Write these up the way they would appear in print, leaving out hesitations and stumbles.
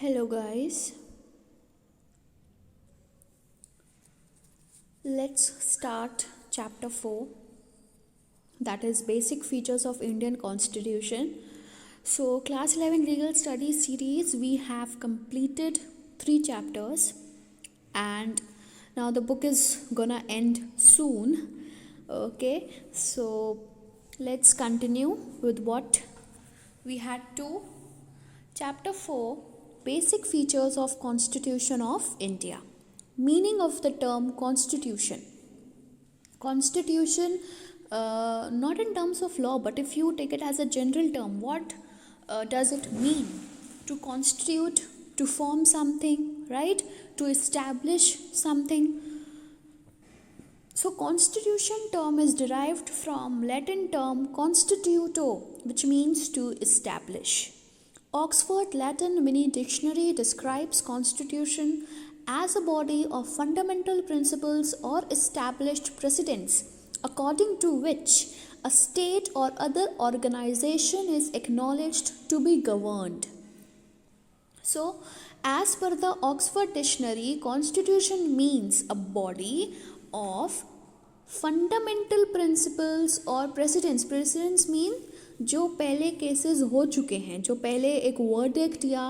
Hello, guys. Let's start chapter 4, that is Basic Features of Indian Constitution. So, class 11 legal studies series, we have completed 3 chapters, and now the book is gonna end soon. Okay, so let's continue with what we had to. Chapter 4, Basic Features of Constitution of India. Meaning of the term constitution. Constitution, not in terms of law, but if you take it as a general term, what does it mean? To constitute, to form something, right? To establish something. So constitution term is derived from Latin term constituto, which means to establish. Oxford Latin Mini Dictionary describes constitution as a body of fundamental principles or established precedents, according to which a state or other organization is acknowledged to be governed. So, as per the Oxford Dictionary, constitution means a body of fundamental principles or precedents. Precedents mean जो पहले cases हो चुके हैं, जो पहले एक verdict या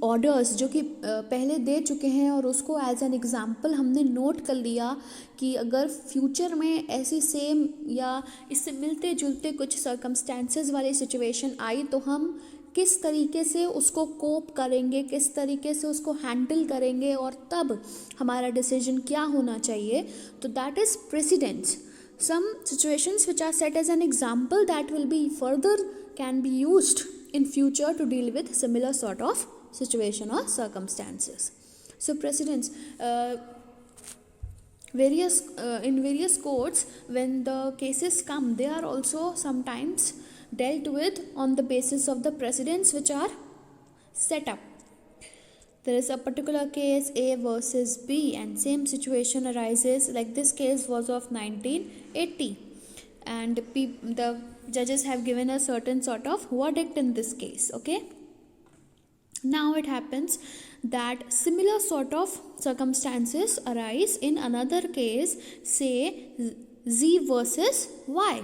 orders जो कि पहले दे चुके हैं और उसको एज एन एग्जांपल हमने नोट कर लिया कि अगर फ्यूचर में ऐसी सेम या इससे मिलते जुलते कुछ सर्कमस्टेंसेस वाली सिचुएशन आई तो हम किस तरीके से उसको कोप करेंगे, किस तरीके से उसको हैंडल करेंगे और तब हमारा डिसीजन क्या होना चाहिए. तो that is precedents. Some situations which are set as an example that will be further can be used in future to deal with similar sort of situation or circumstances. So precedents, in various courts when the cases come, they are also sometimes dealt with on the basis of the precedents which are set up. There is a particular case A versus B and same situation arises, like this case was of 1980 and the judges have given a certain sort of verdict in this case. Okay, now it happens that similar sort of circumstances arise in another case, say Z versus Y,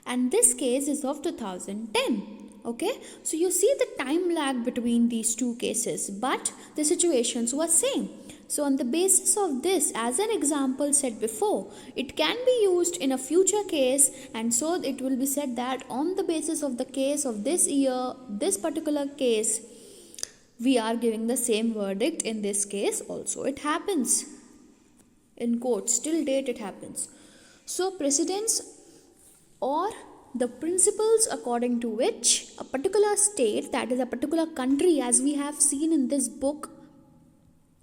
and this case is of 2010. Okay, so you see the time lag between these two cases, but the situations were same. So on the basis of this, as an example said before, it can be used in a future case, and so it will be said that on the basis of the case of this year, this particular case, we are giving the same verdict in this case also. It happens in courts, till date it happens. So precedents or the principles according to which a particular state, that is a particular country, as we have seen in this book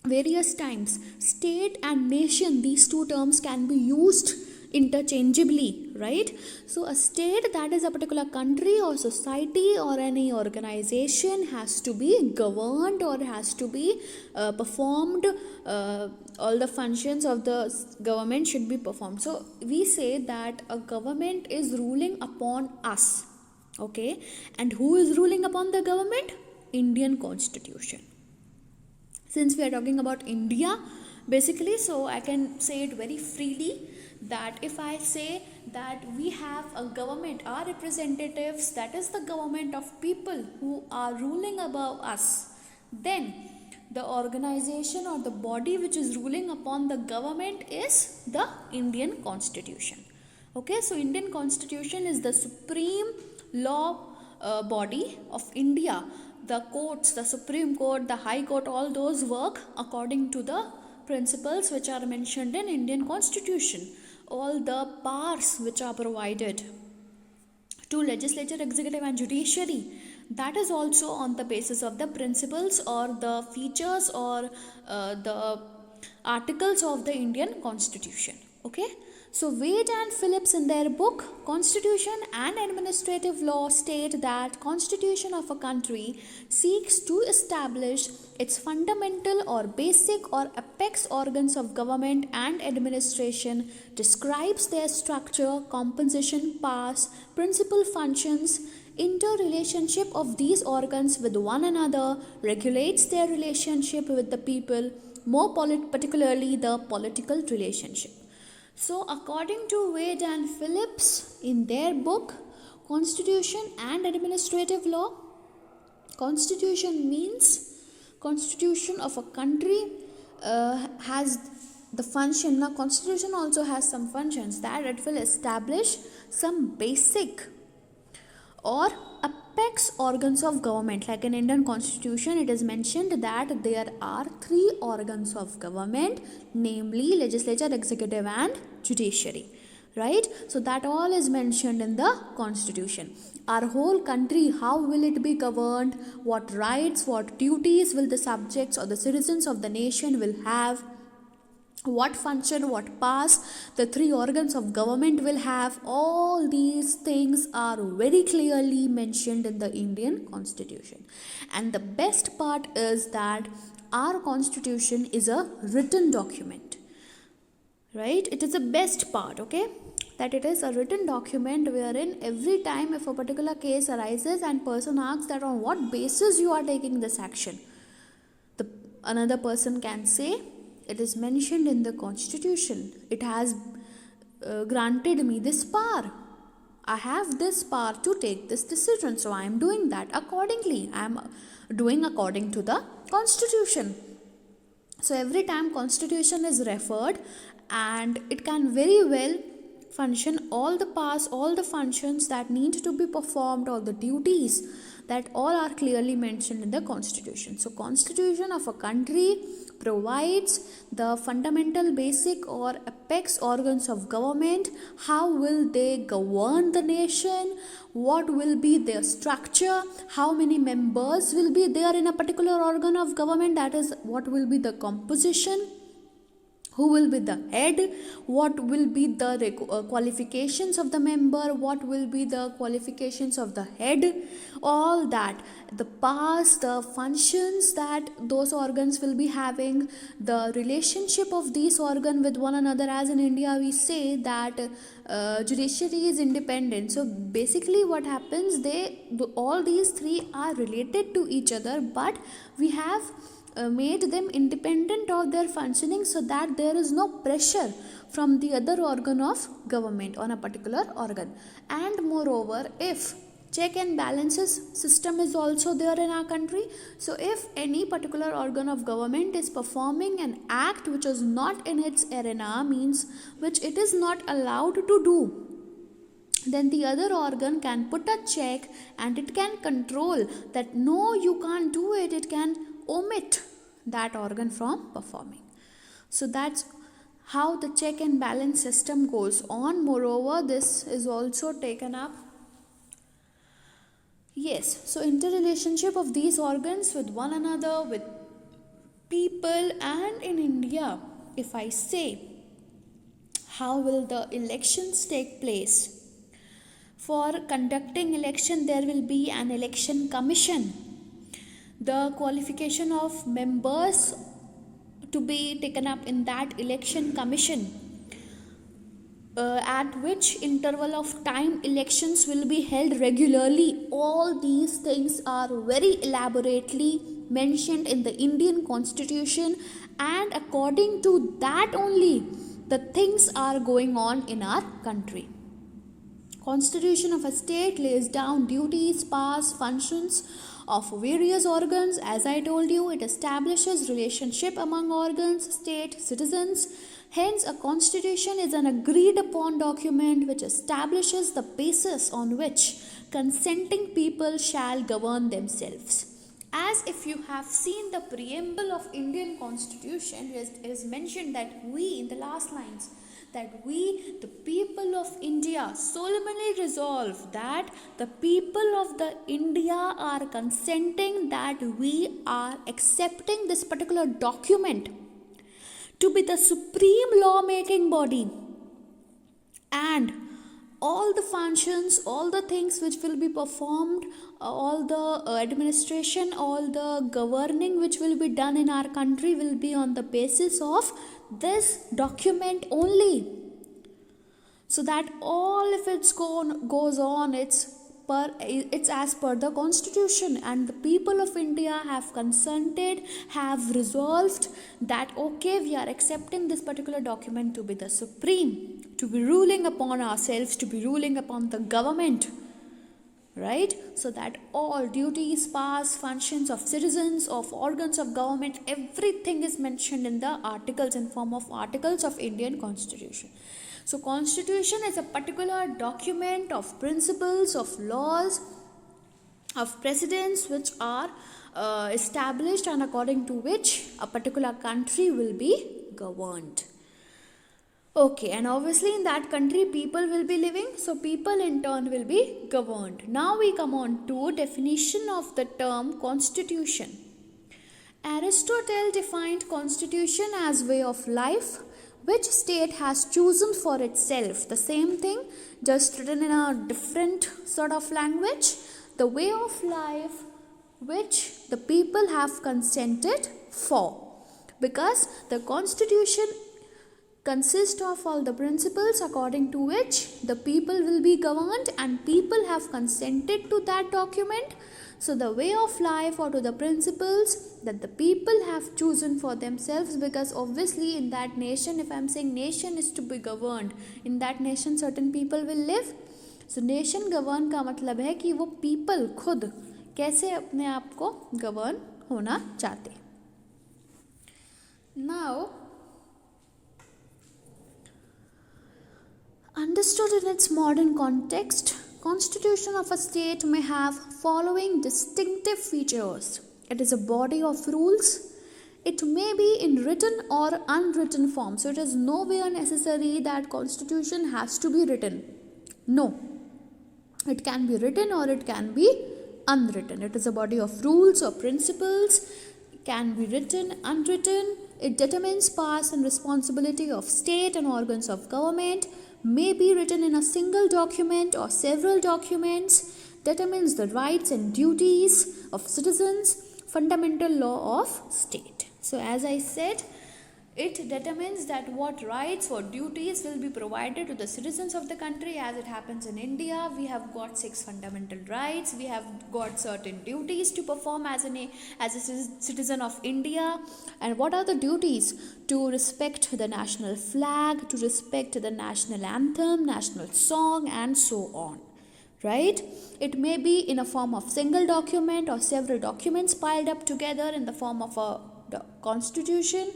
various times, state and nation, these two terms can be used interchangeably, right? So a state, that is a particular country or society or any organization, has to be governed or has to be performed, all the functions of the government should be performed. So we say that a government is ruling upon us. Okay, and who is ruling upon the government? Indian Constitution. Since we are talking about India basically, so I can say it very freely that if I say that we have a government, our representatives, that is the government of people who are ruling above us, then the organization or the body which is ruling upon the government is the Indian Constitution. Okay, so Indian Constitution is the supreme law body of India. The courts, the Supreme Court, the High Court, all those work according to the principles which are mentioned in Indian Constitution. All the powers which are provided to legislature, executive and judiciary, that is also on the basis of the principles or the features or the articles of the Indian Constitution. Okay, so Wade and Phillips in their book Constitution and Administrative Law state that constitution of a country seeks to establish its fundamental or basic or apex organs of government and administration, describes their structure, composition, powers, principal functions, Interrelationship of these organs with one another regulates their relationship with the people, more particularly the political relationship. So, according to Wade and Phillips in their book Constitution and Administrative Law, constitution means constitution of a country has the function. Now, constitution also has some functions that it will establish some basic or apex organs of government. Like in Indian constitution, it is mentioned that there are 3 organs of government, namely legislature, executive and judiciary, right? So that all is mentioned in the constitution. Our whole country, how will it be governed, what rights, what duties will the subjects or the citizens of the nation will have, what function, what powers the 3 organs of government will have, all these things are very clearly mentioned in the Indian constitution. And the best part is that our constitution is a written document, right? It is the best part, okay, that it is a written document wherein every time if a particular case arises and person asks that on what basis you are taking this action, another person can say, it is mentioned in the constitution, it has granted me this power, I have this power to take this decision, so I am doing that accordingly, I am doing according to the constitution. So every time constitution is referred, and it can very well function all the powers, all the functions that need to be performed, all the duties, that all are clearly mentioned in the constitution. So constitution of a country provides the fundamental basic or apex organs of government, how will they govern the nation, what will be their structure, how many members will be there in a particular organ of government, that is what will be the composition, who will be the head, what will be the qualifications of the member, what will be the qualifications of the head, all that, the powers, the functions that those organs will be having, the relationship of these organs with one another. As in India we say that judiciary is independent, so basically what happens, all these 3 are related to each other, but we have made them independent of their functioning so that there is no pressure from the other organ of government on a particular organ. And moreover, if check and balances system is also there in our country, so if any particular organ of government is performing an act which is not in its arena, means which it is not allowed to do, then the other organ can put a check and it can control that no, you can't do it, it can omit that organ from performing. So that's how the check and balance system goes on. Moreover, this is also taken up. Yes, so interrelationship of these organs with one another, with people, and in India, if I say, how will the elections take place? For conducting election, there will be an election commission. The qualification of members to be taken up in that election commission, at which interval of time elections will be held regularly, all these things are very elaborately mentioned in the Indian constitution, and according to that only the things are going on in our country. Constitution of a state lays down duties, powers, functions of various organs. As I told you, it establishes relationship among organs, state, citizens. Hence, a constitution is an agreed upon document which establishes the basis on which consenting people shall govern themselves. As if you have seen the preamble of Indian constitution, it is mentioned that we, in the last lines, that we, the people of India, solemnly resolve that the people of the India are consenting that we are accepting this particular document to be the supreme lawmaking body, and all the functions, all the things which will be performed, all the administration, all the governing which will be done in our country will be on the basis of this document only. So that all if it's goes on its it's as per the constitution, and the people of India have consented, have resolved that okay, we are accepting this particular document to be the supreme, to be ruling upon ourselves, to be ruling upon the government, right? So that all duties, powers, functions of citizens, of organs of government, everything is mentioned in the articles, in form of articles of Indian constitution. So constitution is a particular document of principles, of laws, of precedents which are established, and according to which a particular country will be governed. Okay, and obviously in that country people will be living, so people in turn will be governed. Now we come on to definition of the term constitution. Aristotle defined constitution as way of life which state has chosen for itself. The same thing, just written in a different sort of language. The way of life which the people have consented for, because the constitution consists of all the principles according to which the people will be governed, and people have consented to that document. So the way of life, or to the principles that the people have chosen for themselves, because obviously in that nation, if I am saying nation is to be governed, in that nation certain people will live. So nation govern का मतलब है कि वो people खुद कैसे अपने आप को govern होना चाहते. Now, understood in its modern context, constitution of a state may have following distinctive features. It is a body of rules. It may be in written or unwritten form. So it is nowhere necessary that constitution has to be written. No. It can be written or it can be unwritten. It is a body of rules or principles. It can be written, unwritten. It determines powers and responsibility of state and organs of government. May be written in a single document or several documents, determines the rights and duties of citizens, fundamental law of state. So as I said, it determines that what rights or duties will be provided to the citizens of the country. As it happens in India, we have got 6 fundamental rights, we have got certain duties to perform as a citizen of India. And what are the duties? To respect the national flag, to respect the national anthem, national song, and so on, right? It may be in a form of single document or several documents piled up together in the form of a constitution.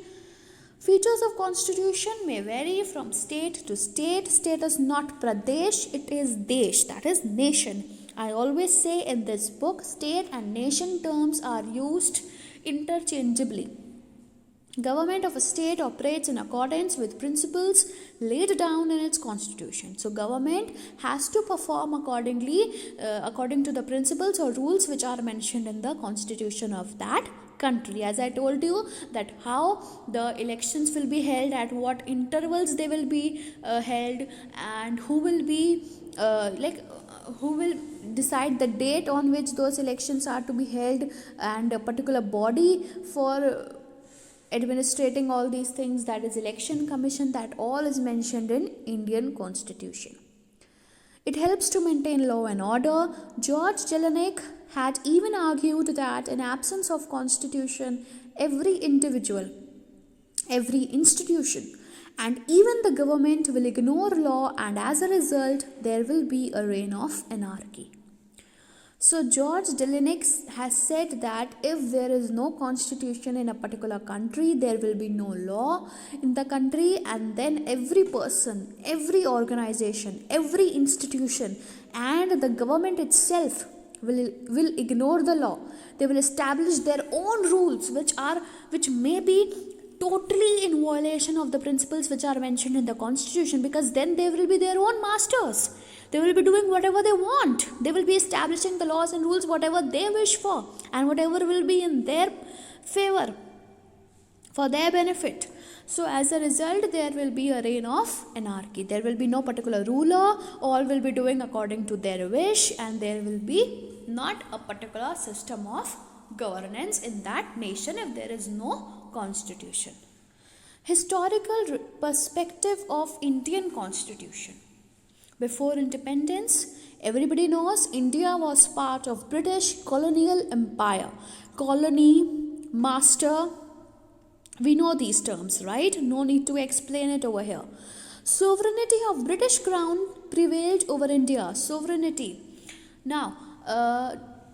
Features of constitution may vary from state to state. State is not pradesh, it is desh, that is nation. I always say in this book, state and nation terms are used interchangeably. Government of a state operates in accordance with principles laid down in its constitution. So government has to perform accordingly, according to the principles or rules which are mentioned in the constitution of that country. As I told you that how the elections will be held, at what intervals they will be held, and who will be who will decide the date on which those elections are to be held, and a particular body for administrating all these things, that is election commission. That all is mentioned in Indian constitution. It helps to maintain law and order. George Jelinek had even argued that in absence of constitution, every individual, every institution, and even the government will ignore law, and as a result there will be a reign of anarchy. So George Jelinek has said that if there is no constitution in a particular country, there will be no law in the country, and then every person, every organization, every institution, and the government itself will ignore the law. They will establish their own rules which may be totally in violation of the principles which are mentioned in the constitution, because then they will be their own masters. They will be doing whatever they want. They will be establishing the laws and rules whatever they wish for, and whatever will be in their favor, for their benefit. So as a result, there will be a reign of anarchy. There will be no particular ruler. All will be doing according to their wish, and there will be not a particular system of governance in that nation if there is no constitution. Historical perspective of Indian constitution. Before independence, Everybody knows India was part of British colonial empire. Colony, master, we know these terms, right? No need to explain it over here. Sovereignty of British crown prevailed over India. Sovereignty. Now,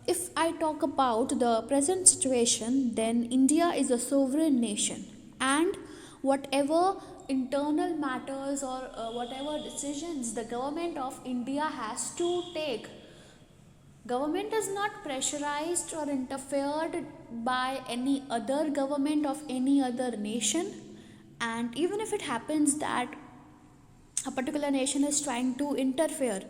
if I talk about the present situation, then India is a sovereign nation, and whatever internal matters or whatever decisions the government of India has to take, government is not pressurized or interfered by any other government of any other nation. And even if it happens that a particular nation is trying to interfere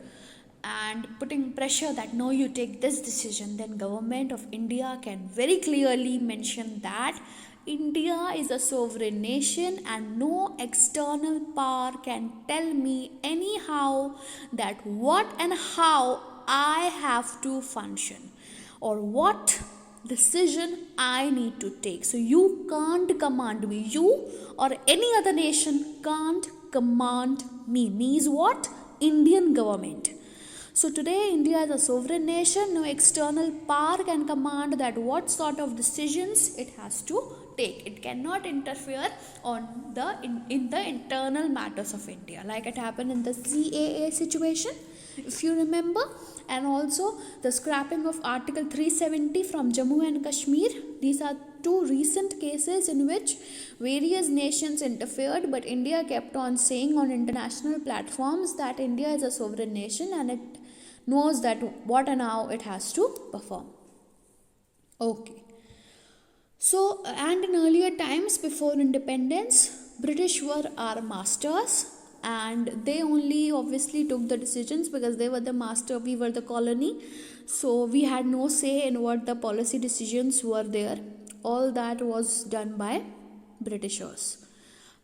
and putting pressure that no, you take this decision, then government of India can very clearly mention that India is a sovereign nation and no external power can tell me anyhow that what and how I have to function or what decision I need to take. So you can't command me. You or any other nation can't command me. Me is what? Indian government. So today India is a sovereign nation. No external power can command that what sort of decisions it has to take. It cannot interfere on in the internal matters of India, like it happened in the CAA situation, if you remember, and also the scrapping of Article 370 from Jammu and Kashmir. These are two recent cases in which various nations interfered, but India kept on saying on international platforms that India is a sovereign nation and it knows that what and how it has to perform. Okay. So, and in earlier times before independence, British were our masters, and they only obviously took the decisions because they were the master, we were the colony. So we had no say in what the policy decisions were there. All that was done by Britishers.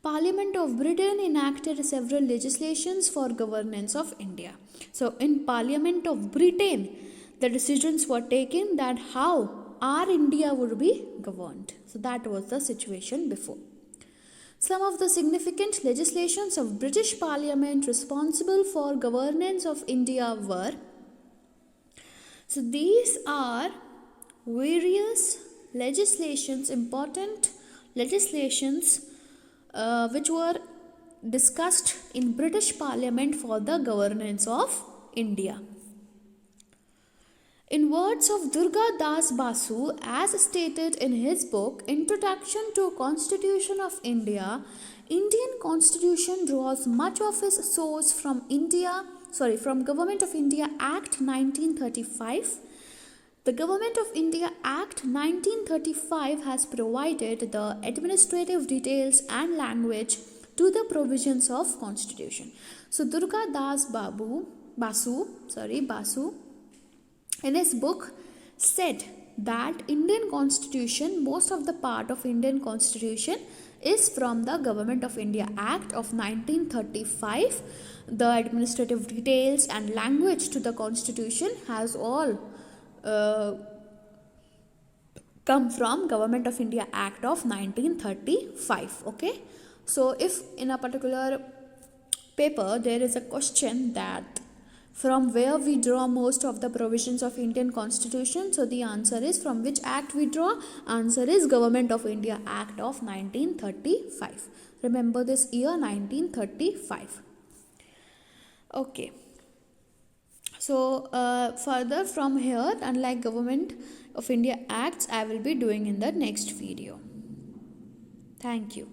Parliament of Britain enacted several legislations for governance of India. So in Parliament of Britain, the decisions were taken that how our India would be governed. So that was the situation before. Some of the significant legislations of British Parliament responsible for governance of India were, so these are various legislations, important legislations which were discussed in British Parliament for the governance of India. In words of Durga Das Basu, as stated in his book Introduction to Constitution of India, Indian Constitution draws much of its source from Government of India Act 1935. The Government of India Act 1935 has provided the administrative details and language to the provisions of Constitution. So Durga Das Basu in his book said that Indian Constitution, most of the part of Indian Constitution is from the Government of India Act of 1935. The administrative details and language to the Constitution has all come from Government of India Act of 1935. Okay, so if in a particular paper there is a question that from where we draw most of the provisions of Indian Constitution, so the answer is from which act we draw. Answer is Government of India Act of 1935. Remember this year, 1935. Okay. So further from here, unlike Government of India Acts, I will be doing in the next video. Thank you.